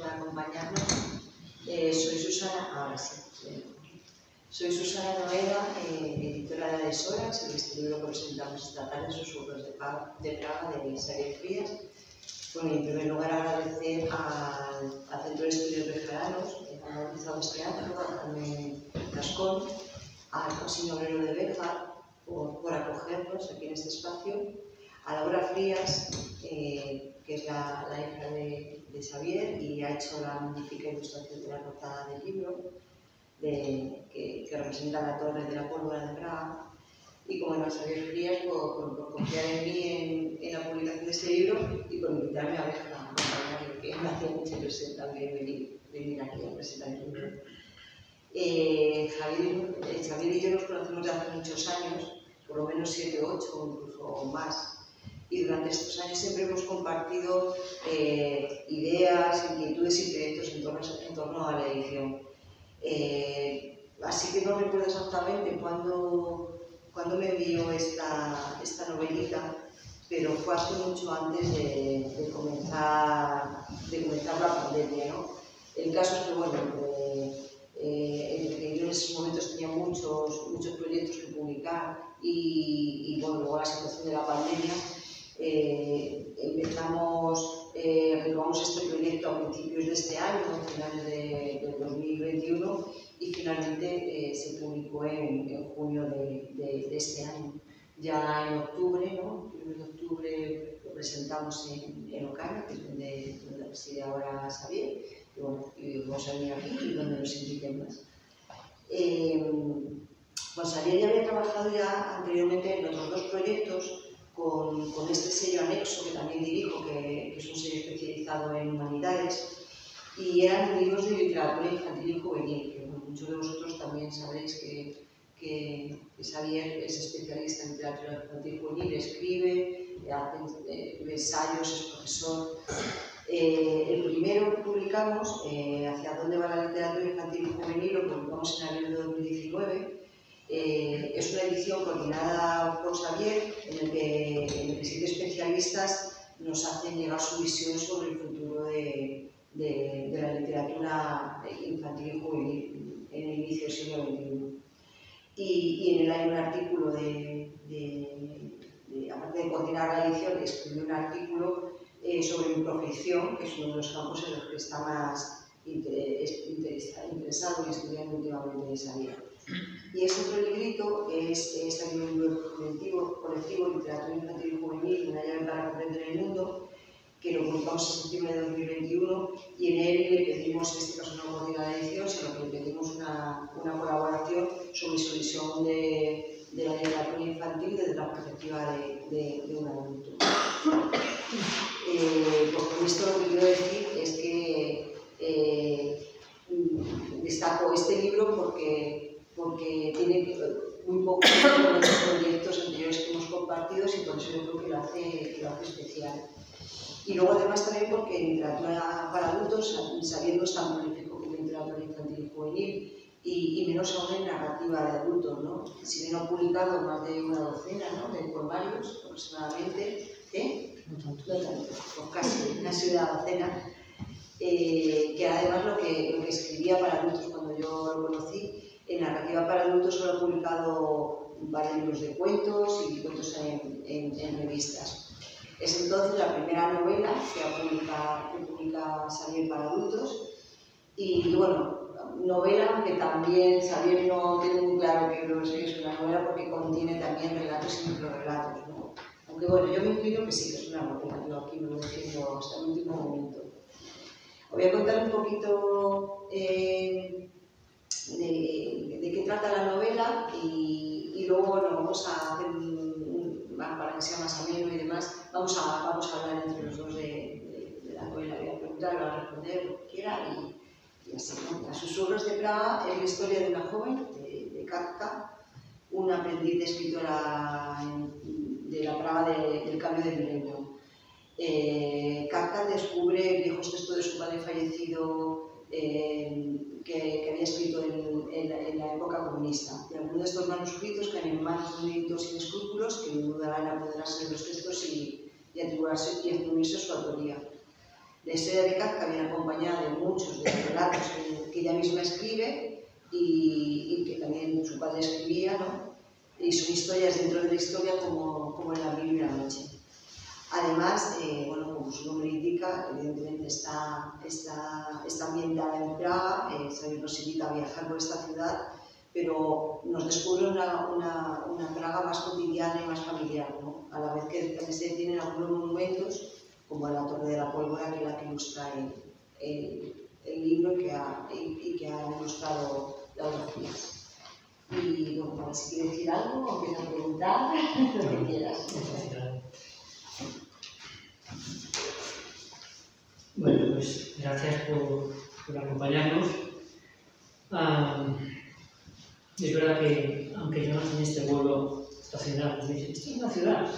por acompañarnos. Soy Susana, ahora sí. Soy Susana Noguera, editora de Adesoras. En este libro presentamos esta tarde Susurros de Praga de Xavier Frías. Bueno, en primer lugar agradecer al Centro de Estudios Bejaranos, que ha organizado este acto, a Carmen Gascón, al Casino Obrero de Béjar, por acogernos aquí en este espacio, a Laura Frías, que es la hija de Xavier y ha hecho la magnífica ilustración de la portada del libro, que representa la Torre de la Pólvora de Praga, y como a Xavier Frías por confiar en mí en la publicación de este libro y por invitarme a ver a acompañarle, que me hacía mucha ilusión también venir aquí a presentar el libro. Xavier y yo nos conocemos desde hace muchos años, por lo menos 7 o 8 o incluso más, y durante estos años siempre hemos compartido ideas, inquietudes y proyectos en torno a la edición. Así que no recuerdo exactamente cuándo me envió esta novelita, pero fue hace mucho antes de comenzar la pandemia, ¿no? El caso es que, bueno, yo en esos momentos tenía muchos proyectos que publicar y bueno, luego la situación de la pandemia, retomamos este proyecto a principios de este año, a finales de 2021, y finalmente se publicó en junio de este año. Ya en octubre, ¿no? El 1 de octubre lo presentamos en Ocaña, que es donde reside ahora Xavier, y bueno, vamos a venir aquí y donde nos inviten más. Pues Xavier ya había trabajado ya anteriormente en otros 2 proyectos con este sello anexo que también dirijo, que es un sello especializado en humanidades, y eran libros de literatura infantil y juvenil, que bueno, muchos de vosotros también sabréis que Xavier es especialista en literatura infantil y juvenil, escribe, hace ensayos, es profesor. El primero que publicamos, Hacia dónde va la literatura infantil y juvenil, lo publicamos en abril de 2019. Es una edición coordinada por Xavier, en el que 7 especialistas nos hacen llegar su visión sobre el futuro de la literatura infantil y juvenil en el inicio del siglo XXI. Y en él hay un artículo aparte de coordinar la edición, escribí un artículo sobre mi profesión, que es uno de los campos en los que está más interesado y estudiando últimamente de Xavier. Y este otro librito es también un libro colectivo, Literatura Infantil y Juvenil, una llave para comprender el mundo, que lo publicamos en septiembre de 2021, y en él le pedimos, en este caso no coordina la edición, sino que le pedimos una colaboración sobre su visión de la literatura infantil desde la perspectiva de un adulto. Con esto lo que quiero decir es que destaco este libro porque tiene muy pocos proyectos anteriores que hemos compartido y por eso yo creo que lo hace especial. Y luego además también porque en literatura para adultos, Xavier no es tan prolífico como en literatura infantil y juvenil, y menos aún en narrativa de adultos, ¿no? Si bien ha publicado más de una docena, ¿no?, de poemarios aproximadamente, pues casi una docena, que además lo que escribía para adultos cuando yo lo conocí, en narrativa para adultos solo ha publicado varios libros de cuentos y cuentos en revistas. Es entonces la primera novela que publica Xavier para adultos, y bueno, novela, aunque también Xavier no tiene muy claro que es una novela porque contiene también relatos y microrelatos, ¿no? Aunque bueno, yo me inclino que sí que es una novela, yo aquí me lo defiendo hasta el último momento. Os voy a contar un poquito de qué trata la novela y luego bueno, vamos a hacer para que sea más ameno y demás, vamos a hablar entre los dos de la novela. Voy a preguntar, voy a responder lo que quiera y así, ¿no? Las Susurros de Praga es la historia de una joven, de Kafka, una aprendiz de escritora de la Praga del cambio de milenio. Kafka descubre viejos textos de su padre fallecido que había escrito en la época comunista. Y algunos de estos manuscritos caen en manos de un editor sin escrúpulos que no dudará en apoderarse de los textos y atribuirse su autoría. La historia de Kafka viene acompañada de muchos de los relatos que ella misma escribe y que también su padre escribía, ¿no? Y son historias dentro de la historia como en La Abril y la Noche. Además, bueno, como su nombre indica, evidentemente está ambientada en Praga, se nos invita a viajar por esta ciudad, pero nos descubre una Praga más cotidiana y más familiar, ¿no? A la vez que también se tienen algunos monumentos, como la Torre de la Pólvora, que es la que ilustra el libro y que ha ilustrado Laura Frías. Y bueno, para si quieres decir algo o quieres preguntar, lo que quieras. Bueno, pues gracias por acompañarnos. Es verdad que, aunque yo nací en este pueblo, esta ciudad, pues me dicen, ¿esto es una ciudad?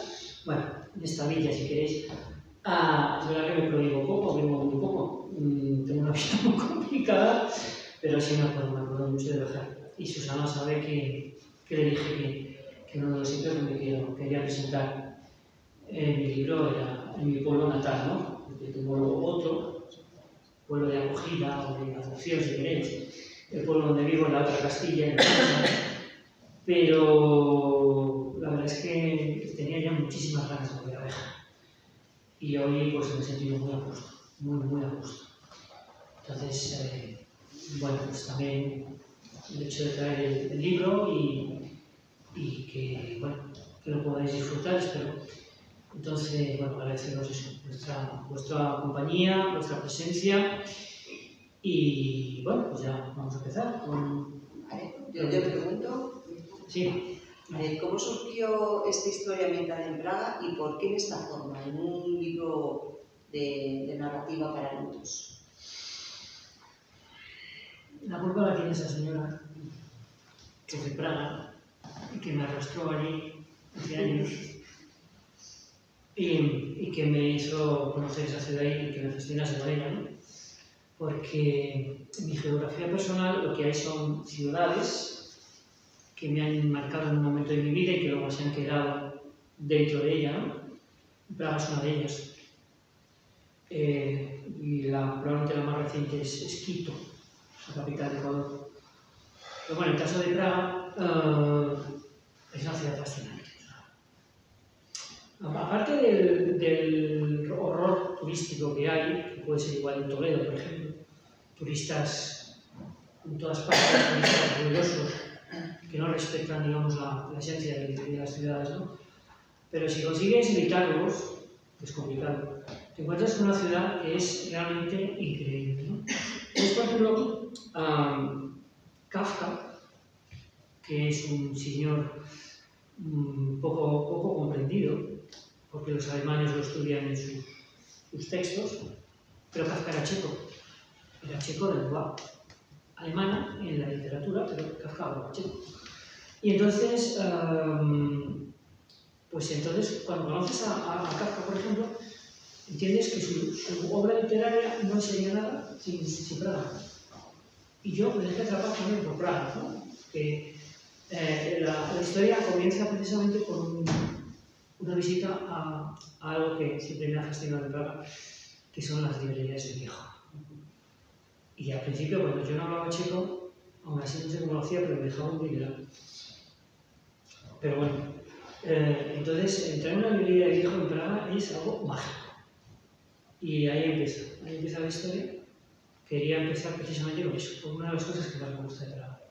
Bueno, en esta villa, si queréis. Es verdad que me prodigo poco, vengo muy poco. Tengo una vida muy complicada, pero sí me acuerdo mucho de viajar. Y Susana sabe que le dije que uno de los sitios donde quería presentar mi libro era en mi pueblo natal, ¿no? Porque tengo otro, pueblo de acogida o de adopción, si queréis, el pueblo donde vivo, en la otra Castilla, pero la verdad es que tenía ya muchísimas ganas de volver a viajar. Y hoy pues me he sentido muy a gusto, muy a gusto. Entonces, bueno, pues también el hecho de traer el libro y que, bueno, que lo podáis disfrutar, espero. Entonces, bueno, agradeceros eso, vuestra compañía, vuestra presencia y, bueno, pues ya vamos a empezar con... Vale, yo te pregunto, sí. ¿Cómo surgió esta historia ambientada en Praga y por qué en esta forma, en un libro de narrativa para adultos? La culpa la tiene esa señora, que es de Praga, y que me arrastró allí hace años, y que me hizo conocer esa ciudad y que me fascinase con ella, ¿no? Porque en mi geografía personal lo que hay son ciudades que me han marcado en un momento de mi vida y que luego se han quedado dentro de ella, ¿no? Praga es una de ellas. Y probablemente la más reciente es Quito, la capital de Ecuador. Pero bueno, en el caso de Praga, es una ciudad fascinante. Aparte del horror turístico que hay, que puede ser igual en Toledo, por ejemplo, turistas en todas partes, turistas ruidosos, que no respetan, digamos, la esencia de las ciudades, ¿no? Pero si consigues evitarlos, es complicado. Te encuentras con una ciudad que es realmente increíble, ¿no? Entonces, por ejemplo, Kafka, que es un señor poco comprendido, porque los alemanes lo estudian en sus textos, pero Kafka era checo de lengua alemana en la literatura, pero Kafka hablaba checo. Y entonces, cuando conoces a Kafka, por ejemplo, entiendes que su obra literaria no sería nada sin Praga. Y yo me dejé atrapar también por Praga, ¿no? Que la historia comienza precisamente con una visita a algo que siempre me ha fascinado de Praga, que son las librerías de viejo. Y al principio, cuando yo no hablaba checo, aún así no sé cómo lo hacía, pero me dejaba un liberal. Pero bueno, entonces entrar en una librería de viejo en Praga es algo mágico. Y ahí empieza la historia. Quería empezar precisamente con eso, por una de las cosas que más me gusta de Praga,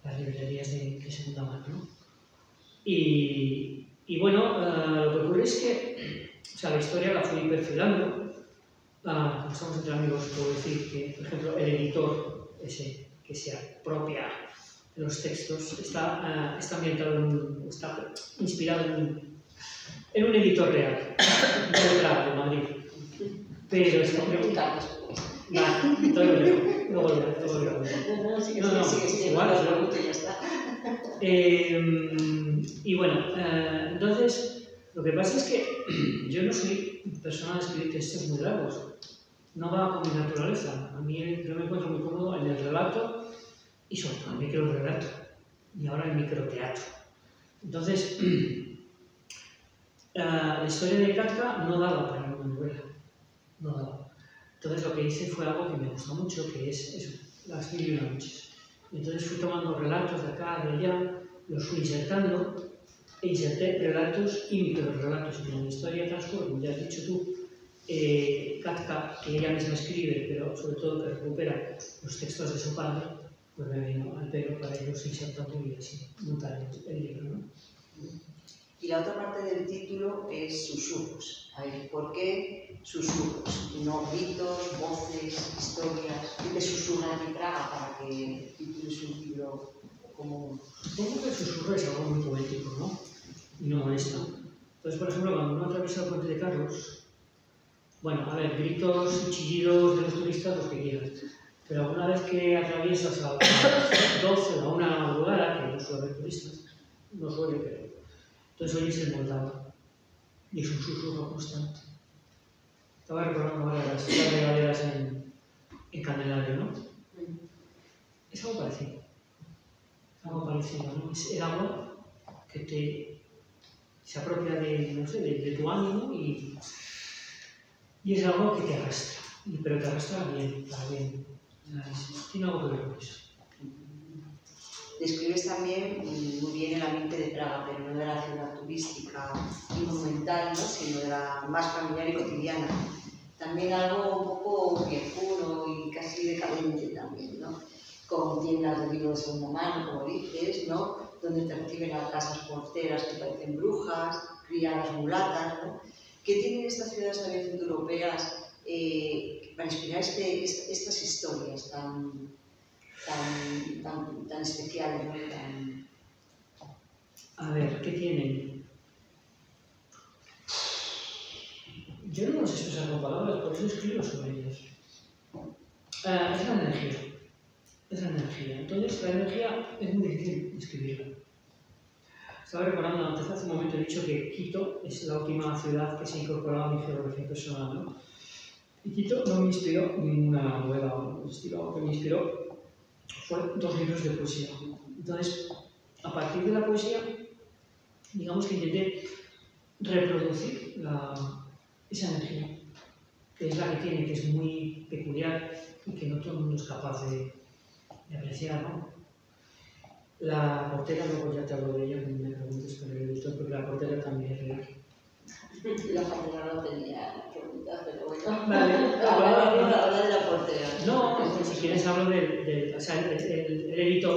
las librerías de segunda mano, ¿no? Y bueno, lo que ocurre es que, o sea, la historia la fui perfilando. Como estamos entre amigos, puedo decir que, por ejemplo, el editor ese que se apropia de los textos está ambientado está inspirado en un editor real, de Madrid. Pero está luego lo veré. No, igual, ya está. Y bueno, entonces, lo que pasa es que yo no soy persona de escribir textos muy largos. No va con mi naturaleza. A mí yo me encuentro muy cómodo en el relato y sobre todo en el microrelato y ahora el microteatro. Entonces, la historia de Kafka no daba para una novela. No daba. Entonces lo que hice fue algo que me gustó mucho, que es eso, las 1001 noches. Entonces fui tomando relatos de acá, de allá, los fui insertando, e inserté relatos y microrelatos. Y en la historia transcurre, como ya has dicho tú, Kafka, que ella misma escribe, pero sobre todo que recupera los textos de su padre, pues me vino al pelo para irlos insertando y así montar el libro, ¿no? Y la otra parte del título es susurros. A ver, ¿por qué susurros? No gritos, voces, historias. ¿Qué te susurra a ti Praga para que el título es un libro como...? Supongo que el susurro es algo muy poético, ¿no? Y no molesta. Entonces, por ejemplo, cuando uno atraviesa el puente de Carlos, bueno, a ver, gritos y chillidos de los turistas, los que quieras. Pero alguna vez que atraviesas a las 12 o a 1 de la madrugada, que no suele haber turistas, no suele, pero entonces oyes el Moldava y es un susurro constante. Estaba recordando ahora las regaderas en Candelaria, ¿no? Es algo parecido. Es algo parecido, ¿no? Es el agua que se apropia de, no sé, de tu ánimo y es algo que te arrastra, pero te arrastra bien, para bien. Tiene algo que ver con eso. Describes también muy bien el ambiente de Praga, pero no de la ciudad turística y monumental, ¿no? Sino de la más familiar y cotidiana. También algo un poco viejuno y casi decadente también, ¿no? Con tiendas de vino de segunda mano, como dices, ¿no? Donde te reciben a casas porteras que parecen brujas, criadas mulatas, ¿no? ¿Qué tienen estas ciudades también centroeuropeas para inspirar estas historias tan especiales, ¿no? A ver, ¿qué tienen? Yo no sé expresar con palabras, por eso escribo sobre ellas. Es la energía. Es la energía. Entonces, la energía es muy difícil describirla. Estaba recordando antes, hace un momento he dicho que Quito es la última ciudad que se ha incorporado a mi geografía personal, ¿no? Y Quito no me inspiró ninguna novela o un estilo, que me inspiró fue 2 libros de poesía. Entonces, a partir de la poesía, digamos que intenté reproducir esa energía, que es la que tiene, que es muy peculiar y que no todo el mundo es capaz de apreciar, ¿no? La portera, luego ya te hablo de ella, me preguntes por el editor, porque la portera también es real. La portera no tenía preguntas, pero bueno. Vale, habla de la portera. No, si quieres hablo o sea, el editor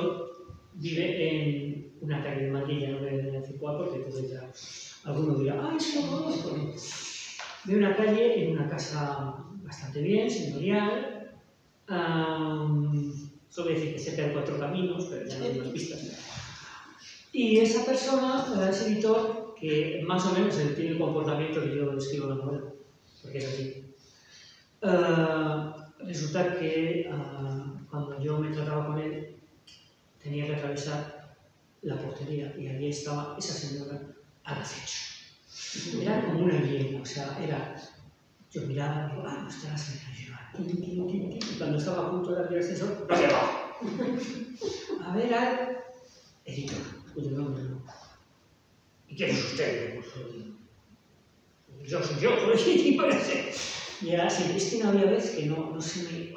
vive en una calle de Madrid, ya no de Cipuá, porque entonces ya alguno dirá, ¡ah, eso lo conozco! Vive en una calle, en una casa bastante bien, señorial. Solo decir que se pegan 4 caminos, pero ya no hay más pistas. Y esa persona, ese editor, que más o menos tiene el comportamiento que yo describo en la novela, porque es así. Resulta que cuando yo me trataba con él, tenía que atravesar la portería y allí estaba esa señora al acecho. Era como una hiena, o sea, yo miraba y digo, no está la señora. Y cuando estaba a punto de abrir el ascensor, ¡no se va! A ver al editor, cuyo nombre no. ¿Y quién es usted? Yo soy yo, y parece. Y era así, es que no había vez que no se me...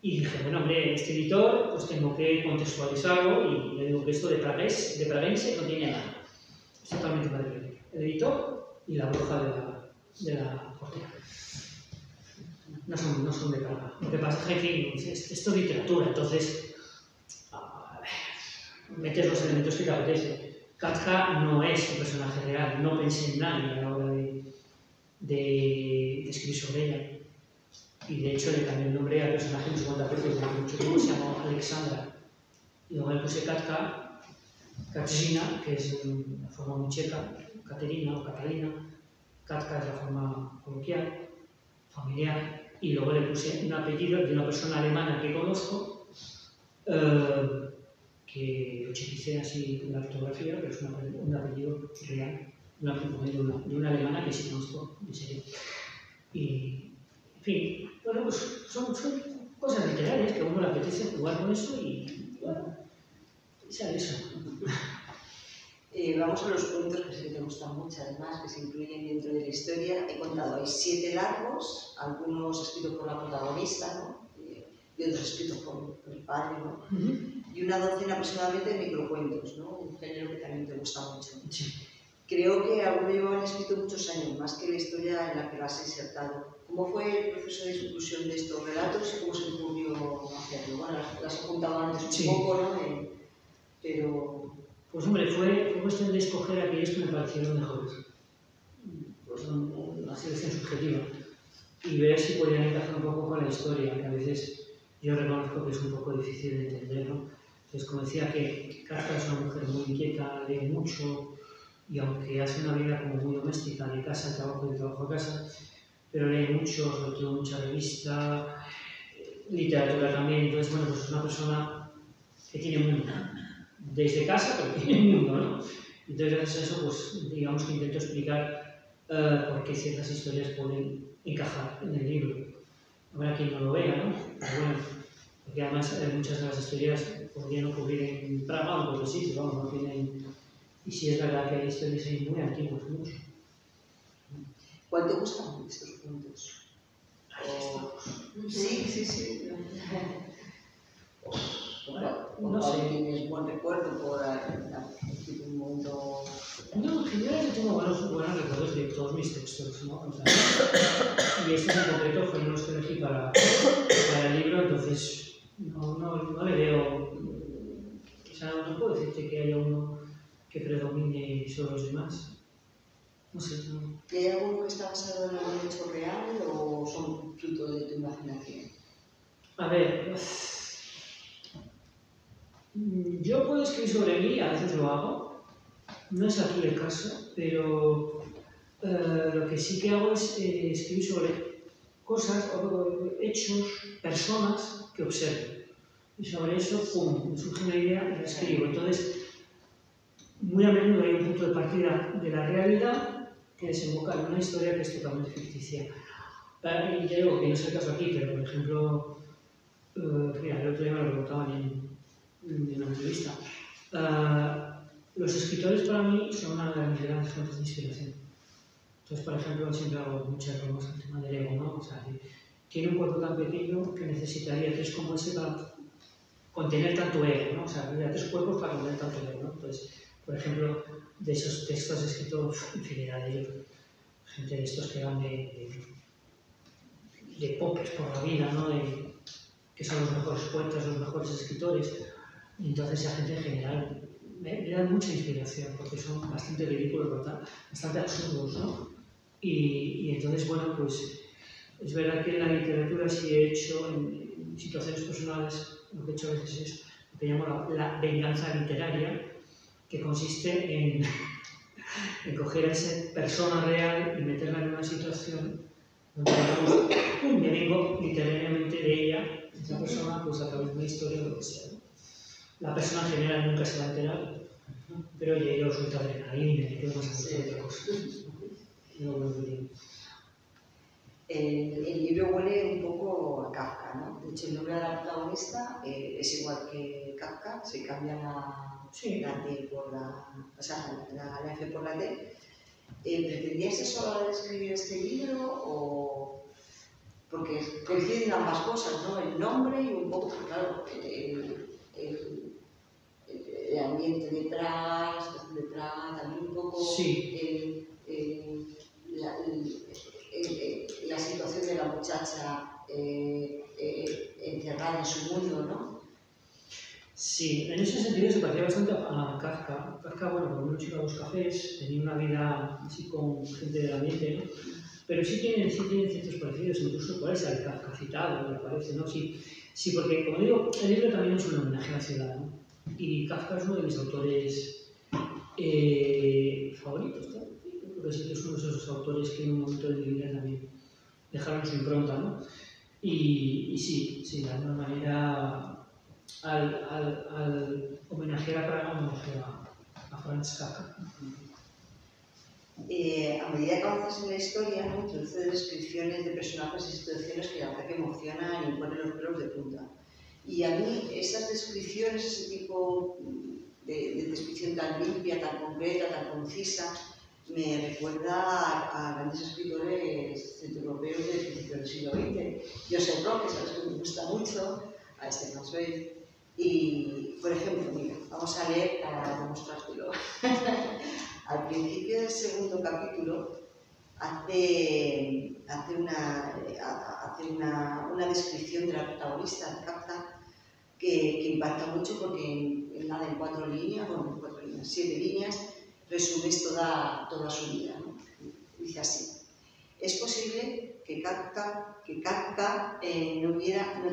Y dije, bueno, hombre, este editor, pues tengo que contextualizarlo y le digo que esto de praguense no tiene nada. Es totalmente madrileño. El editor y la bruja de la portera. No son de Praga. Lo que pasa es que, en fin, esto es literatura, entonces metes los elementos que te apetece. Kafka no es un personaje real, no pensé en nadie a la hora de escribir sobre ella. Y de hecho le cambié el nombre al personaje en su cuantas veces, porque mucho tiempo se llamó Alexandra. Y luego le puse Katka, Katrina, que es la forma muy checa, Caterina o Catalina. Katka es la forma coloquial, familiar. Y luego le puse un apellido de una persona alemana que conozco, que lo chequicé así en la fotografía, pero es un apellido real, de una alemana que sí conozco, en serio. Y, en fin, bueno, pues son cosas literarias que a uno le apetece jugar con eso y, bueno, sea eso. Vamos a los cuentos que sé que te gustan mucho, además, que se incluyen dentro de la historia. He contado, hay 7 largos, algunos escritos por la protagonista, ¿no? Y otros escritos por el padre, ¿no? Y una docena aproximadamente de microcuentos, ¿no? Un género que también te gusta mucho. Sí. Creo que algunos llevaban escrito muchos años, más que la historia en la que lo has insertado. ¿Cómo fue el proceso de inclusión de estos relatos y cómo se ocurrió hacerlo? Bueno, las he contado antes un poco, ¿no? Pero... Pues hombre, fue cuestión de escoger aquellos que me parecieron mejores. Pues una selección subjetiva. Y ver si podían encajar un poco con la historia, que a veces yo reconozco que es un poco difícil de entender, ¿no? Entonces, como decía, que Kafka es una mujer muy inquieta, lee mucho, y aunque hace una vida como muy doméstica, de casa, trabajo a casa, pero lee mucho, sobre todo mucha revista, literatura también. Entonces, bueno, pues es una persona que tiene mundo. Desde casa, pero tiene mundo, ¿no? Entonces, gracias a eso, pues digamos que intento explicar por qué ciertas historias pueden encajar en el libro. Habrá quien no lo vea, ¿no? Pero bueno, porque además muchas de las historias podrían ocurrir en Praga o en otros sitios, vamos, no tienen... Y sí es verdad que hay historias ahí muy antiguas, mucho. ¿Cuál te gustan estos cuentos? Sí. No sé. ¿Tienes buen recuerdo por un mundo? No, en general yo tengo buenos recuerdos de todos mis textos, ¿no? O sea, y estos en concreto fueron los que elegí para el libro, entonces no le veo... O sea, no puedo decirte que haya uno que predomine sobre los demás. No sé, no. ¿Y hay alguno que está basado en algún hecho real o son fruto de tu imaginación? A ver, yo puedo escribir sobre mí, a veces lo hago, no es aquí el caso, pero lo que sí que hago es escribir sobre cosas, hechos, personas que observo. Y sobre eso, pum, me surge una idea y la escribo. Entonces, muy a menudo hay un punto de partida de la realidad que desemboca en una historia que es totalmente ficticia. Y ya digo que no es el caso aquí, pero por ejemplo, mira, el otro día me lo preguntaban en una entrevista. Los escritores para mí son una de mis grandes fuentes de inspiración. Entonces, por ejemplo, siempre hago muchas bromas con el tema del ego, ¿no? O sea, tiene un cuerpo tan pequeño que necesitaría 3 como ese para contener tanto ego, ¿no? O sea, había 3 cuerpos para contener tanto ego, ¿no? Entonces, por ejemplo, de esos textos he escrito infinidad de ellos. Gente de estos que van de popes por la vida, ¿no? Que son los mejores poetas, los mejores escritores. Y entonces esa gente en general me da mucha inspiración, porque son bastante ridículos, ¿verdad? Bastante absurdos, ¿no? Y entonces, bueno, pues es verdad que en la literatura sí he hecho, en situaciones personales, lo que he hecho a veces es lo que llamo la venganza literaria, que consiste en coger a esa persona real y meterla en una situación donde, digamos, me vengo literariamente de ella, esa persona, pues a través de una historia o lo que sea, ¿no? La persona en general nunca se va a enterar, pero oye, yo suelto adrenalina y tengo más que otra cosa. El libro huele un poco a Kafka, ¿no? De hecho, el nombre de la protagonista es igual que Kafka, se cambia la T por o sea, la F por la T. ¿Pretendías eso a la hora de escribir este libro o...? Porque coinciden ambas cosas, ¿no? El nombre y un poco, claro, el ambiente detrás, también un poco sí. La situación de la muchacha encerrada en su mundo, ¿no? Sí, en ese sentido se parecía bastante a Kafka. Kafka, bueno, por lo menos iba a los cafés, tenía una vida así con gente del ambiente, ¿no? Pero sí tienen ciertos parecidos, incluso por ese Kafka citado, me parece, ¿no? Sí, porque, como digo, el libro también es un homenaje a la ciudad, ¿no? Y Kafka es uno de mis autores favoritos, ¿no? Porque sí que es uno de esos autores que en un momento de mi vida también dejaron su impronta, ¿no? Y sí, de alguna manera, al homenajear a Praga, homenajear a Franz Kafka. A medida que avanzas en la historia, ¿no? Introduce descripciones de personajes y situaciones que la verdad que emocionan y ponen los pelos de punta. Y a mí esas descripciones, ese tipo de descripción tan limpia, tan concreta, tan concisa, me recuerda a grandes escritores centroeuropeos del principio del siglo XX. Joseph Roth, que sabes que me gusta mucho, a Stefan Zweig. Y, por ejemplo, mira, vamos a leer para demostrártelo. Al principio del segundo capítulo hace una descripción de la protagonista, de Kafka, que impacta mucho porque en 4 líneas, bueno, 7 líneas, resumes toda su vida, ¿no? Dice así: es posible que Kafka no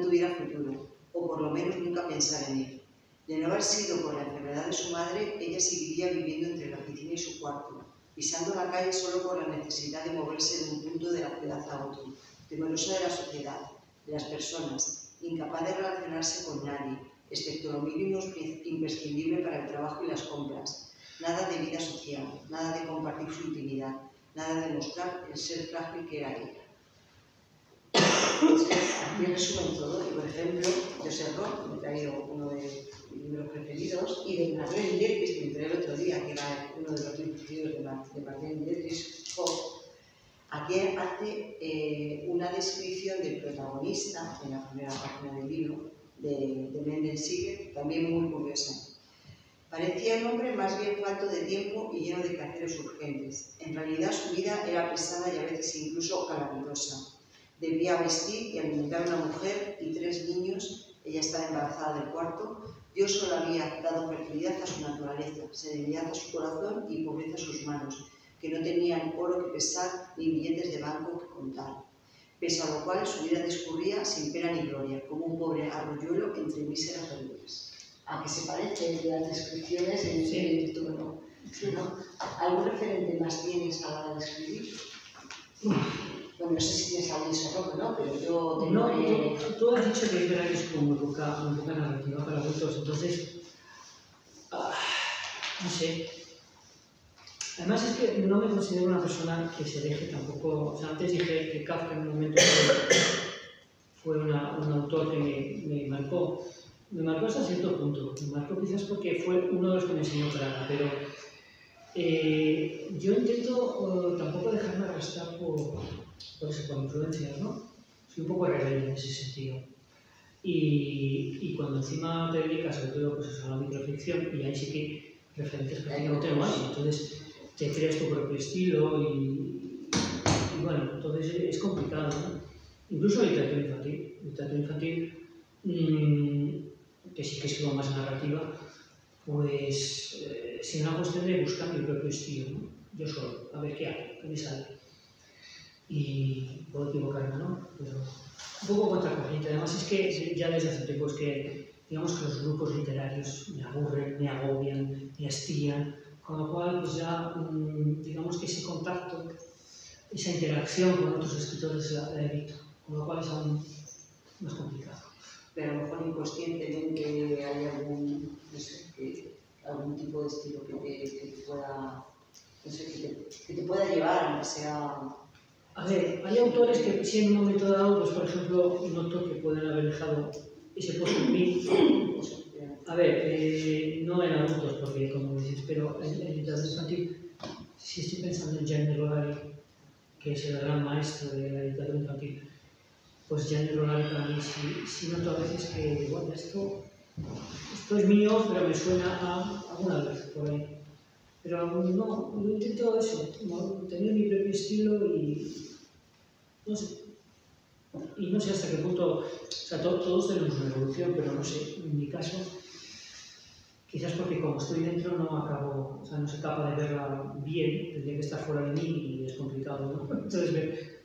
tuviera futuro, o por lo menos nunca pensara en él. De no haber sido por la enfermedad de su madre, ella seguiría viviendo entre la oficina y su cuarto, pisando la calle solo por la necesidad de moverse de un punto de la ciudad a otro, temerosa de la sociedad, de las personas, incapaz de relacionarse con nadie, excepto lo mínimo imprescindible para el trabajo y las compras. Nada de vida social, nada de compartir su intimidad, nada de mostrar el ser frágil que era ella. Aquí resumen todo. Y, por ejemplo, Joseph Roth, me he traído uno de mis libros preferidos, y de Marlene Dietrich, que me traí el otro día, que era uno de los libros preferidos de Marlene Dietrich, aquí hace una descripción del protagonista, en la primera página del libro, de Mendel Siegel, también muy curiosa. Parecía un hombre más bien falto de tiempo y lleno de quehaceres urgentes. En realidad su vida era pesada y a veces incluso calamitosa. Debía vestir y alimentar a una mujer y 3 niños. Ella estaba embarazada del cuarto. Dios solo había dado fertilidad a su naturaleza, serenidad a su corazón y pobreza a sus manos, que no tenían oro que pesar ni billetes de banco que contar. Pese a lo cual su vida discurría sin pena ni gloria, como un pobre arroyuelo entre míseras verduras. ¿A qué se parece de las descripciones en el turno? ¿Sí, no? ¿Algún referente más tienes a la hora de escribir? Bueno, no sé si tienes algún desarrollo, ¿no? Pero yo tengo... No, tú has dicho que es verdad que es como muy poca narrativa para adultos, entonces... no sé. Además es que no me considero una persona que se deje tampoco... O sea, antes dije que Kafka en un momento fue un autor que me marcó. Me marcó hasta cierto punto. Me marcó quizás porque fue uno de los que me enseñó Praga, pero yo intento tampoco dejarme arrastrar por influencias, ¿no? Soy un poco rebelde en ese sentido. Y cuando encima te dedicas sobre todo pues, a la microficción, y ahí sí que referentes prácticamente no hay, entonces te creas tu propio estilo y bueno, entonces es complicado, ¿no? Incluso literatura infantil, que sí que escribo más narrativa, pues sin una cuestión de buscar mi propio estilo, ¿no? Yo solo, a ver qué hago, qué me sale. Y puedo equivocarme, ¿no? Pero un poco contracorriente. Además es que ya desde hace tiempo es que, digamos que los grupos literarios me aburren, me agobian, me hastían, con lo cual pues ya, digamos que ese contacto, esa interacción con otros escritores la evito, con lo cual es aún más complicado. Pero a lo mejor inconscientemente hay algún, no sé, algún tipo de estilo que te pueda, no sé, que te pueda llevar, aunque sea... A ver, hay autores que sí en un momento dado, pues por ejemplo, noto que pueden haber dejado ese puesto en mí. A ver, no en adultos, porque como dices, pero en literatura infantil, sí estoy pensando en Gianni Rodari, que es el gran maestro de la literatura infantil. Pues Gianni Rodari para mí sí noto a veces que, bueno, esto es mío, pero me suena a alguna vez por ahí. Pero no, yo intento eso, tener mi propio estilo y no sé. Y no sé hasta qué punto, o sea, todos tenemos una evolución, pero no sé, en mi caso, quizás porque como estoy dentro no acabo, o sea, no soy capaz de verla bien, tendría que estar fuera de mí y es complicado, ¿no? Entonces ver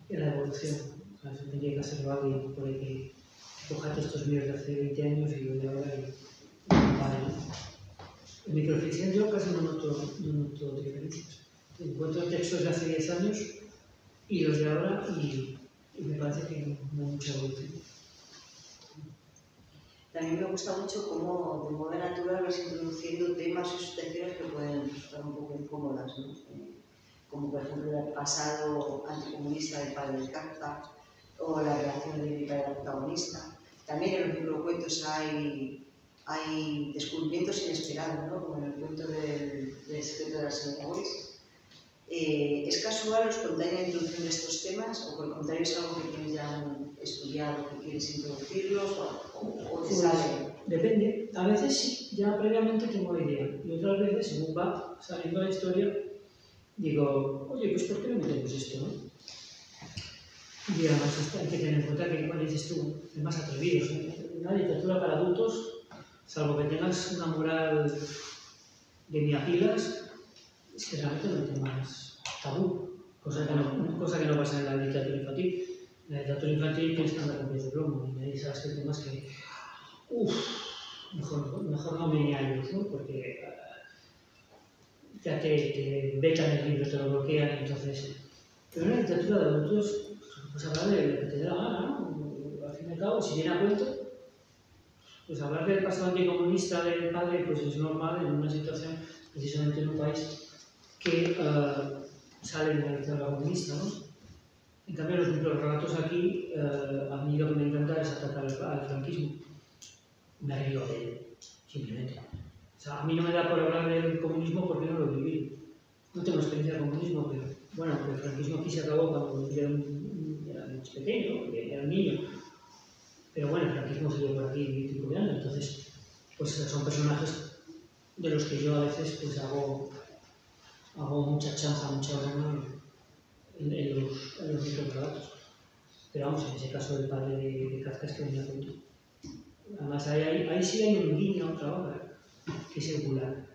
la evolución, o sea, tendría que hacerlo alguien por el que coja textos míos de hace 20 años y lo de ahora y vale, ¿no? En microficción yo casi no noto diferencias. Encuentro textos de hace 10 años y los de ahora y me parece que no hay mucha evolución. También me gusta mucho cómo de modo natural vas introduciendo temas y situaciones que pueden resultar un poco incómodas, ¿no? Como por ejemplo el pasado anticomunista del padre de Kafka o la relación lírica de la protagonista. También en los microcuentos hay hay descubrimientos inesperados, ¿no? Como en el cuento del secreto de la señora Weiss. ¿Es casual os contáis la introducción de estos temas o por el contrario es algo que tienes ya estudiado, que quieres introducirlos o te sale? Depende. A veces sí, ya previamente tengo la idea y otras veces, según va saliendo la historia, digo, oye, pues ¿por qué no metemos esto, no? Y además hay que tener en cuenta que, como dices tú, es más atrevido. O sea, una literatura para adultos, salvo que tengas una moral de miapilas, es que realmente no hay temas tabú, cosa que no pasa en la literatura infantil. En la literatura infantil tienes que andar con pies de plomo y ahí sabes que hay temas que, mejor no me halles, ¿no? Porque ya te vetan el libro, te lo bloquean, entonces... Pero en la literatura de adultos, pues hablar de lo que te dé la gana, ¿no? Al fin y al cabo, si viene a cuento, pues hablar del pasado anticomunista del padre, pues es normal en una situación, precisamente en un país que sale de la dictadura comunista, ¿no? En cambio, los microrelatos aquí, a mí lo que me encanta es atacar al franquismo. Me río de él, simplemente. O sea, a mí no me da por hablar del comunismo porque no lo he vivido. No tengo experiencia del comunismo, pero bueno, el franquismo aquí se acabó cuando yo era más pequeño, porque era un niño. Pero bueno, el franquismo se dio por aquí y pico de años, entonces, pues son personajes de los que yo a veces pues hago mucha chanza, mucha broma en los microrelatos. Pero vamos, en ese caso del padre de Kafka es que venía junto. Además, ahí sí hay un guiño a otra obra, que es el Gulag.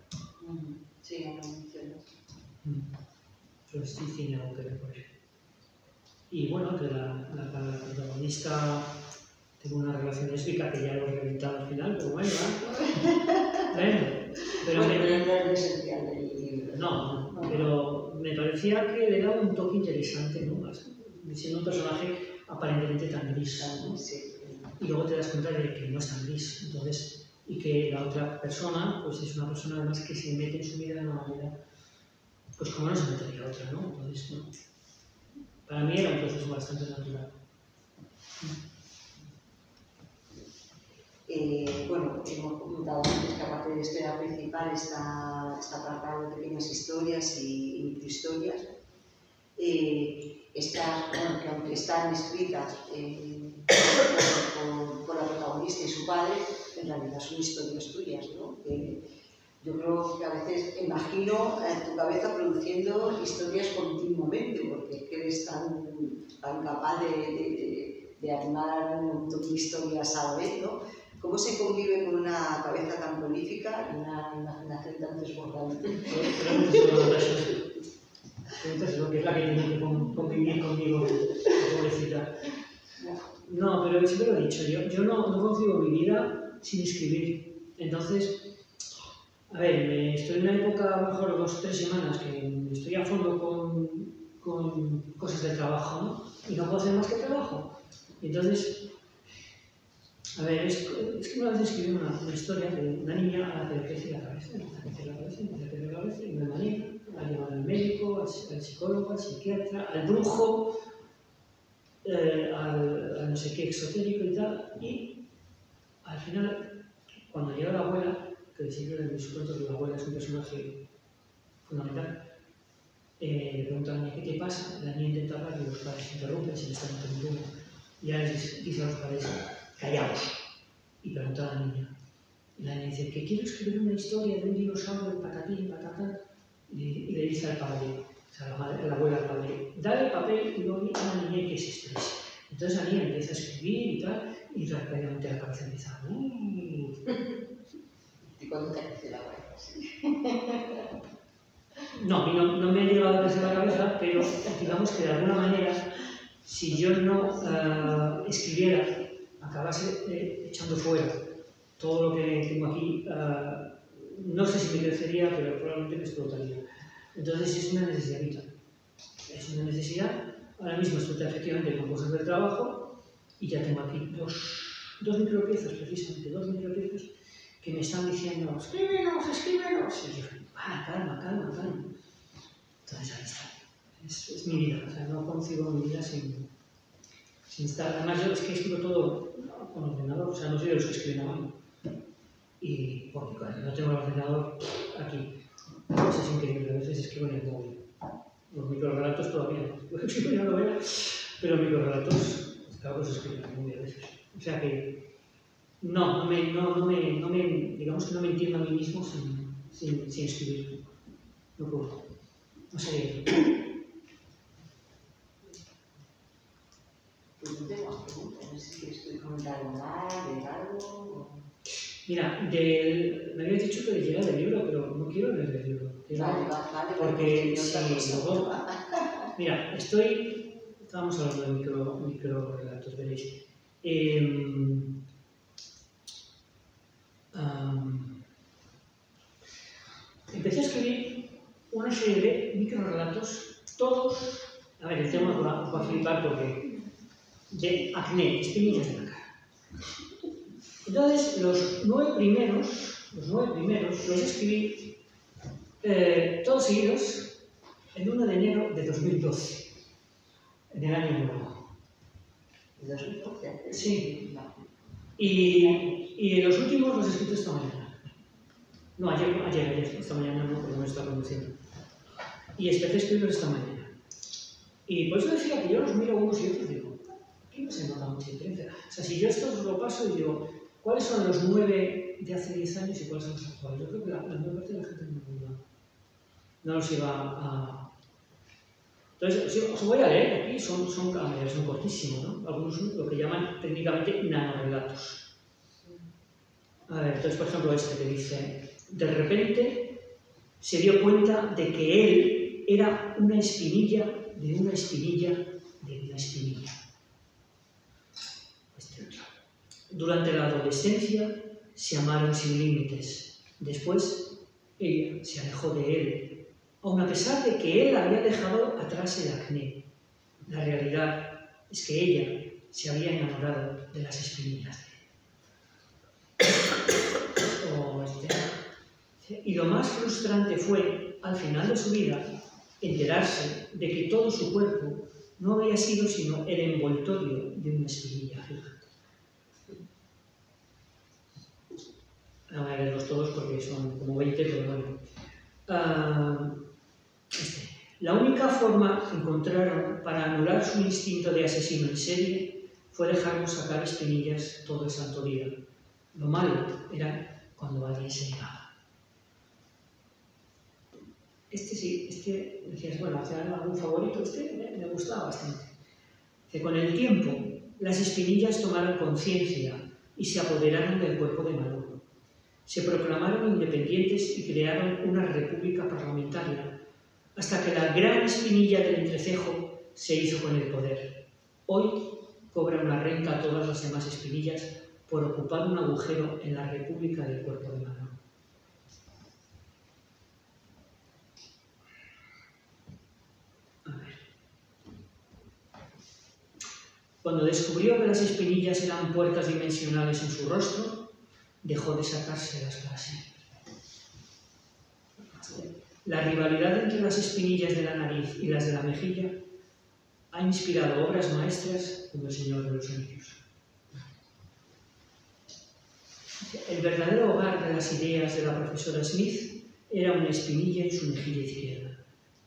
Sí, no lo mencionas. Pues sí tiene algo que ver por eso. Y bueno, que la protagonista tengo una relación lésbica que ya lo he reventado al final, pero bueno, pero no es esencial del libro. No, pero me parecía que le daba un toque interesante, ¿no? Siendo un personaje aparentemente tan gris, ¿no? Sí. Y luego te das cuenta de que no es tan gris, entonces, y que la otra persona, pues es una persona además que se mete en su vida de una manera, pues como no se metería otra, ¿no? Entonces, no. Para mí era un proceso bastante natural. Bueno, hemos comentado antes que aparte de la historia principal está tratado de pequeñas historias y microhistorias. Bueno, que aunque están escritas por la protagonista y su padre, en realidad son historias tuyas, ¿no? Yo creo que a veces imagino tu cabeza produciendo historias continuamente, porque eres tan capaz de armar un montón de historias a la vez, ¿no? ¿Cómo se convive con una cabeza tan prolífica y una imaginación tan desbordante? Entonces, lo que es la que tiene que convivir conmigo, pobrecita. No, pero siempre lo he dicho, yo no concibo mi vida sin escribir. Entonces, a ver, estoy en una época, a lo mejor 2 o 3 semanas, que estoy a fondo con cosas de trabajo, ¿no? Y no puedo hacer más que trabajo. Entonces, a ver, es que una vez escribí una historia de una niña a la que le crece la cabeza, y me manía, la llevan al médico, al psicólogo, al psiquiatra, al brujo, al no sé qué exotérico y tal, y al final, cuando llega la abuela, que siempre en mis cuentos la abuela es un personaje fundamental, le pregunta a la niña, ¿qué te pasa? La niña intenta hablar y los padres se interrumpen, se le están interrumpiendo, y ya les dice a los padres, callaos, y pregunta a la niña. Y la niña dice, que quiero escribir una historia de un dinosaurio, patatín, patatán, y le dice al padre, o sea, la abuela al padre, dale papel y luego a la niña que se exprese. Entonces la niña empieza a escribir y tal, y rápidamente la cabeza empieza a... ¿Y cuándo te crece la cabeza? No, a mí no me ha llegado a crecer la cabeza, pero digamos que de alguna manera, si yo no escribiera, acabase echando fuera todo lo que tengo aquí, no sé si me crecería, pero probablemente me explotaría. Entonces es una necesidad vital. Es una necesidad. Ahora mismo estoy efectivamente con cosas del trabajo y ya tengo aquí dos micropiezas, precisamente, 2 micropiezas que me están diciendo, escríbenos, escríbenos. Y yo, calma. Entonces ahí está. Es mi vida. O sea, no concibo mi vida sin estar. Además, yo es que escribo todo con ordenador, o sea, no soy de los que escriben a mano. y porque claro, no tengo el ordenador aquí. Eso es increíble, a veces escribo en el móvil. Los microrelatos todavía no, escribo en la novela, pero microrelatos, claro, los escribo en el móvil a veces. O sea que no me, digamos que no me entiendo a mí mismo sin escribir. No puedo. No sé. Pues no tengo más preguntas, no sé si quieres comentar algo más, de algo. Mira, me habías dicho que leyera del libro, pero no quiero leer del libro. Vale, porque si luego... Mira, estábamos hablando de microrelatos, veréis. Empecé a escribir una serie de microrelatos, todos, a ver, el tema os va a flipar porque de acné, espinillas de la cara. Entonces, los nueve primeros los escribí todos seguidos el 1 de enero de 2012, en el año nuevo. ¿De 2012? Sí. Y los últimos los he escrito esta mañana. No, ayer, esta mañana no, porque no me está conduciendo. Y empecé a escribirlos esta mañana. Y por eso decía que yo los miro unos y otros y digo, aquí no se nota mucha diferencia. O sea, si yo esto lo paso y digo, ¿cuáles son los 9 de hace 10 años y cuáles son los actuales? Yo creo que la mayor parte de la gente no los iba a... Entonces, os voy a leer aquí, son cortísimos, ¿no? Algunos son lo que llaman técnicamente nanorelatos. A ver, entonces, por ejemplo, este que dice, de repente se dio cuenta de que él era una espinilla de una espinilla de una espinilla. Este otro. Durante la adolescencia se amaron sin límites. Después, ella se alejó de él, aun a pesar de que él había dejado atrás el acné. La realidad es que ella se había enamorado de las espinillas de él. Y lo más frustrante fue, al final de su vida, enterarse de que todo su cuerpo no había sido sino el envoltorio de una espinilla gigante. Voy a leerlos todos porque son como 20, pero bueno. La única forma que encontraron para anular su instinto de asesino en serie fue dejarnos sacar espinillas todo el santo día. Lo malo era cuando alguien se negaba. Decías, bueno, ¿hacer algún favorito? Me gustaba bastante. Que con el tiempo, las espinillas tomaron conciencia y se apoderaron del cuerpo de Manolo. Se proclamaron independientes y crearon una república parlamentaria, hasta que la gran espinilla del entrecejo se hizo con el poder. Hoy cobra una renta a todas las demás espinillas por ocupar un agujero en la república del cuerpo de Manolo. Cuando descubrió que las espinillas eran puertas dimensionales en su rostro, dejó de sacárselas para siempre. La rivalidad entre las espinillas de la nariz y las de la mejilla ha inspirado obras maestras como El Señor de los Anillos. El verdadero hogar de las ideas de la profesora Smith era una espinilla en su mejilla izquierda.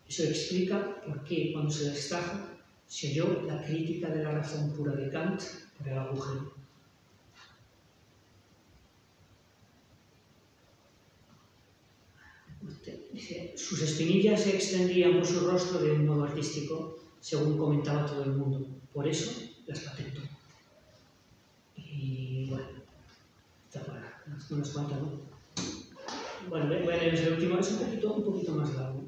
Eso explica por qué, cuando se la extrajo, se oyó la crítica de la razón pura de Kant por el agujero. Dice, sus espinillas se extendían por su rostro de un modo artístico, según comentaba todo el mundo. Por eso las patentó. Y bueno, está para unas cuantas, ¿no? Bueno, voy a leer el último, es un poquito más largo.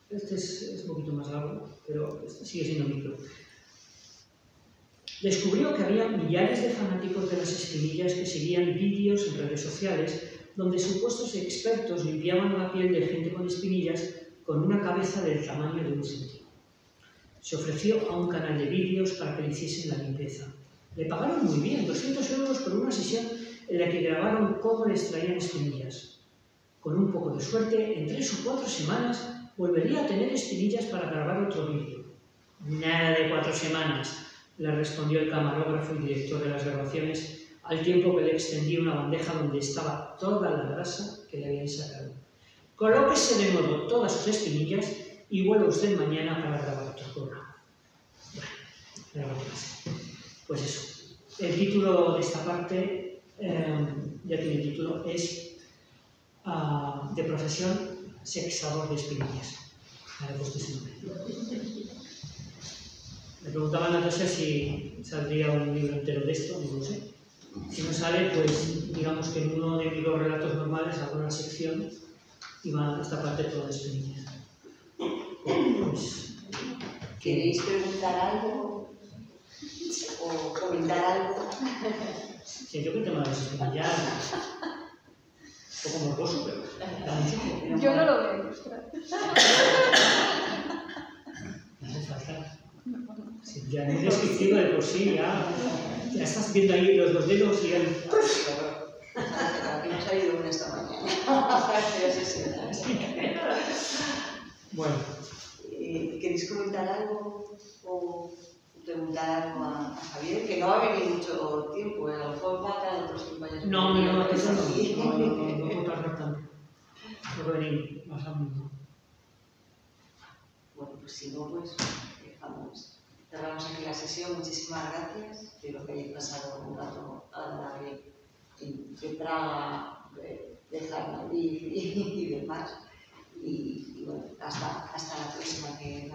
Este es un poquito más largo, pero este sigue siendo micro. Descubrió que había millares de fanáticos de las espinillas que seguían vídeos en redes sociales donde supuestos expertos limpiaban la piel de gente con espinillas con una cabeza del tamaño de un centímetro. Se ofreció a un canal de vídeos para que le hiciesen la limpieza. Le pagaron muy bien, 200 € por una sesión en la que grabaron cómo le extraían espinillas. Con un poco de suerte, en 3 o 4 semanas volvería a tener espinillas para grabar otro vídeo. Nada de 4 semanas, le respondió el camarógrafo y director de las grabaciones, al tiempo que le extendí una bandeja donde estaba toda la grasa que le habían sacado. Colóquese de nuevo todas sus espinillas y vuelva usted mañana para grabar otro programa. Bueno, pues eso. El título de esta parte, ya tiene título, es de profesión sexador de espinillas. Ahora he puesto ese nombre. Me preguntaban a Natasha si saldría un libro entero de esto, no lo sé. Si no sale, pues digamos que en uno de mis dos relatos normales hago una sección y va esta parte toda de espinillas. Pues, ¿queréis preguntar algo? ¿O comentar algo? sí, yo creo que el tema de las espinillas un poco morboso, pero da mucho. Yo no lo voy a ilustrar. No hace falta. Sí, ya no es descriptivo de por sí, ya estás viendo ahí los dos dedos y el... Aquí me ha salido una esta mañana. Bueno. ¿Queréis comentar algo o preguntar algo a Javier? Que no va a venir mucho tiempo, a lo mejor va a cada otros 5 años. No, eso no puedo tardar tanto. No puedo venir más a menudo. Bueno, pues si no, pues dejamos. Cerramos aquí la sesión. Muchísimas gracias. Espero que hayáis pasado un rato agradable de Praga, de Madrid y demás. Y bueno, hasta la próxima que